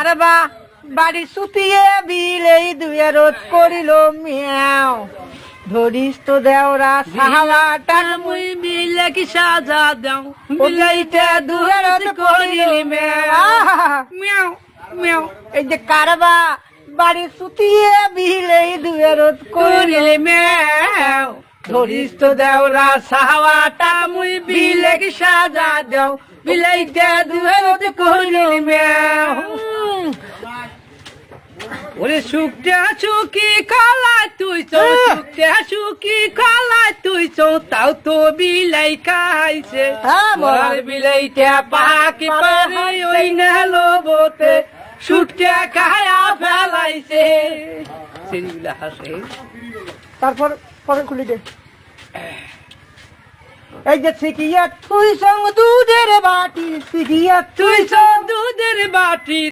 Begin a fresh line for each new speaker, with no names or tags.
কারবা বাড়ি সুতিয়ে বিলেই দুয়ে রোধ করিল মিয়াও ধরিস তো দেওরা সাহাবাটা
মুই বিলে কি সাজা দাও
বিলাইতে দুয়ে রোধ করিল মিয়াও
মিয়াও মিয়াও
এই যে কারবা বাড়ি সুতিয়ে বিলেই দুয়ে রোধ করিল মিয়াও ধরিস তো দেওরা সাহাবাটা মুই বিলে কি সাজা দাও বিলাইতে দুয়ে রোধ করিল মিয়াও
ওরে শুকটা শুকি খালায় তুই চো শুকটা শুকি খালায় তুই চো তাও তো বিলাই খাইছে
মোর
বিলাইটা পাকি পারে ওই নালো বোতে শুকটা খায়া ফেলাইছে সেগুলা হাসে
তারপর পরে খুলি দে এই যে শিখিয়া তুই সঙ্গ দুধের বাটি শিখিয়া
তুই চো দুধের বাটি